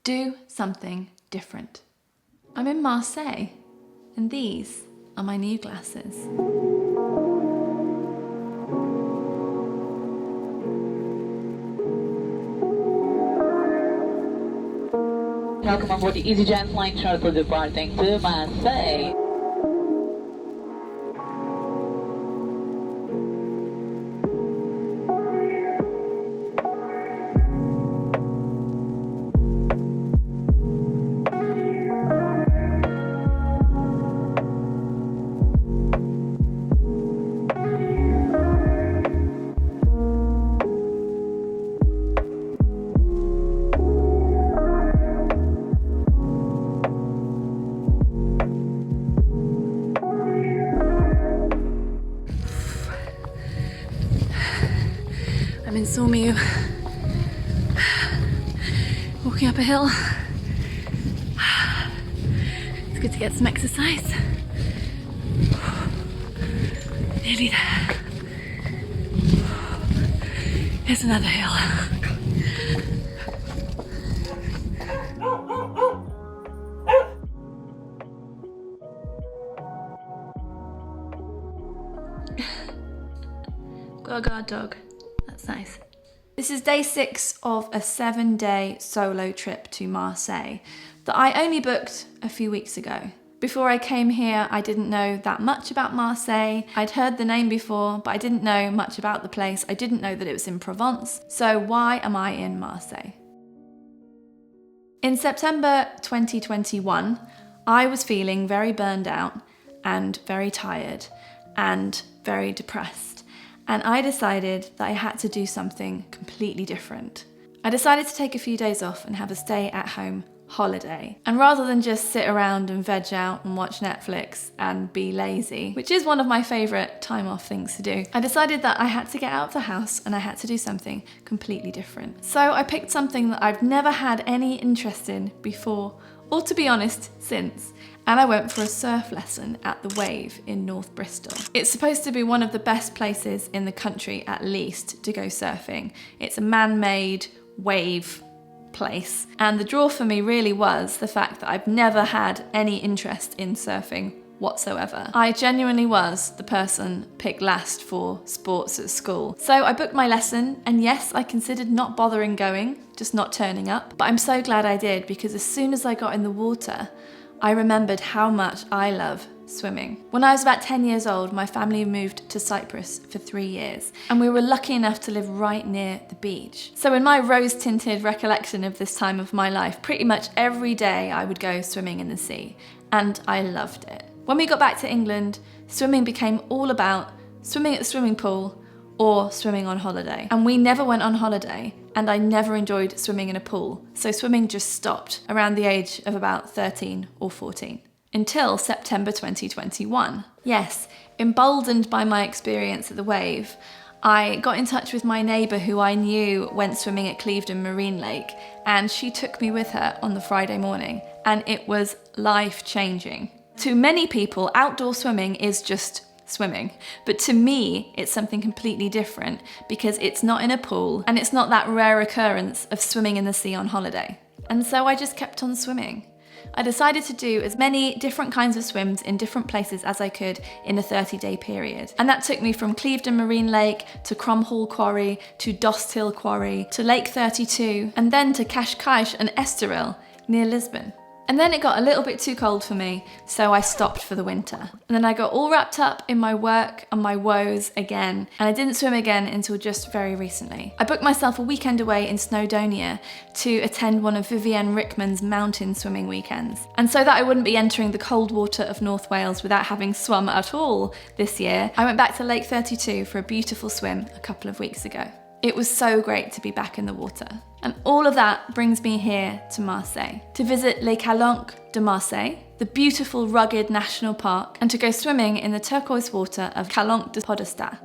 Do something different. I'm in Marseille, and these are my new glasses. Welcome on board the EasyJet flight shuttle departing to Marseille. I'm in Sormiou, walking up a hill. It's good to get some exercise. Nearly there. Here's another hill. Got a guard dog. That's nice. This is day 6 of a 7-day solo trip to Marseille that I only booked a few weeks ago. Before I came here, I didn't know that much about Marseille. I'd heard the name before, but I didn't know much about the place. I didn't know that it was in Provence. So why am I in Marseille? In September 2021, I was feeling very burned out and very tired and very depressed. And I decided that I had to do something completely different. I decided to take a few days off and have a stay-at-home holiday. And rather than just sit around and veg out and watch Netflix and be lazy, which is one of my favourite time off things to do, I decided that I had to get out of the house and I had to do something completely different. So I picked something that I've never had any interest in before, or to be honest, since. And I went for a surf lesson at the Wave in North Bristol. It's supposed to be one of the best places in the country, at least, to go surfing. It's a man-made wave place. And the draw for me really was the fact that I've never had any interest in surfing whatsoever. I genuinely was the person picked last for sports at school. So I booked my lesson, and yes, I considered not bothering going, just not turning up. But I'm so glad I did, because as soon as I got in the water, I remembered how much I love swimming. When I was about 10 years old, my family moved to Cyprus for 3 years, and we were lucky enough to live right near the beach. So in my rose-tinted recollection of this time of my life, pretty much every day I would go swimming in the sea, and I loved it. When we got back to England, swimming became all about swimming at the swimming pool or swimming on holiday. And we never went on holiday, and I never enjoyed swimming in a pool, so swimming just stopped around the age of about 13 or 14. Until September 2021. Yes, emboldened by my experience at the Wave, I got in touch with my neighbour who I knew went swimming at Clevedon Marine Lake, and she took me with her on the Friday morning, and it was life-changing. To many people, outdoor swimming is just swimming, but to me it's something completely different, because it's not in a pool and it's not that rare occurrence of swimming in the sea on holiday. And so I just kept on swimming. I decided to do as many different kinds of swims in different places as I could in a 30-day period. And that took me from Clevedon Marine Lake to Cromhall Quarry to Dosthill Quarry to Lake 32 and then to Cascais and Estoril near Lisbon. And then it got a little bit too cold for me, so I stopped for the winter. And then I got all wrapped up in my work and my woes again, and I didn't swim again until just very recently. I booked myself a weekend away in Snowdonia to attend one of Vivienne Rickman's mountain swimming weekends. And so that I wouldn't be entering the cold water of North Wales without having swum at all this year, I went back to Lake 32 for a beautiful swim a couple of weeks ago. It was so great to be back in the water. And all of that brings me here to Marseille, to visit Les Calanques de Marseille, the beautiful rugged national park, and to go swimming in the turquoise water of Calanque de Podestat.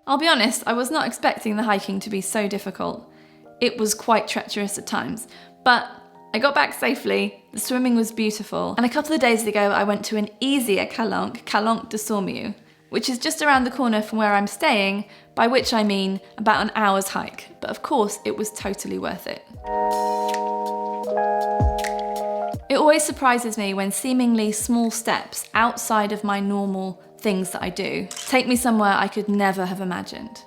I'll be honest, I was not expecting the hiking to be so difficult. It was quite treacherous at times, but I got back safely, the swimming was beautiful, and a couple of days ago I went to an easier Calanque, Calanque de Sormiou, which is just around the corner from where I'm staying, by which I mean about an hour's hike. But of course, it was totally worth it. It always surprises me when seemingly small steps outside of my normal things that I do take me somewhere I could never have imagined.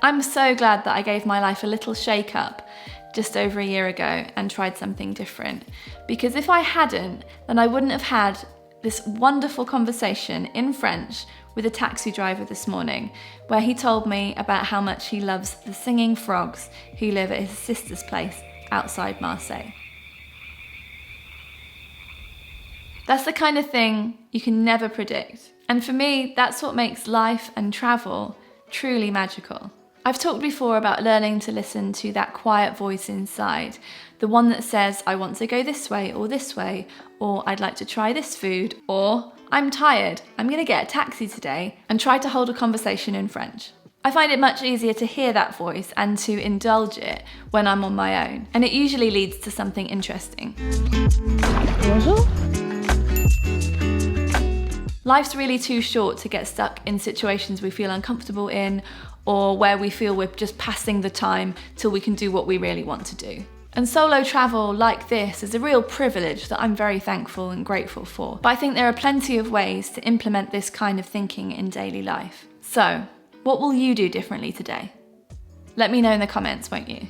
I'm so glad that I gave my life a little shake up just over a year ago and tried something different, because if I hadn't, then I wouldn't have had this wonderful conversation in French with a taxi driver this morning, where he told me about how much he loves the singing frogs who live at his sister's place outside Marseille. That's the kind of thing you can never predict. And for me, that's what makes life and travel truly magical. I've talked before about learning to listen to that quiet voice inside, the one that says, I want to go this way, or I'd like to try this food, or I'm tired, I'm gonna get a taxi today, and try to hold a conversation in French. I find it much easier to hear that voice and to indulge it when I'm on my own, and it usually leads to something interesting. Bonjour. Life's really too short to get stuck in situations we feel uncomfortable in, or where we feel we're just passing the time till we can do what we really want to do. And solo travel like this is a real privilege that I'm very thankful and grateful for. But I think there are plenty of ways to implement this kind of thinking in daily life. So, what will you do differently today? Let me know in the comments, won't you?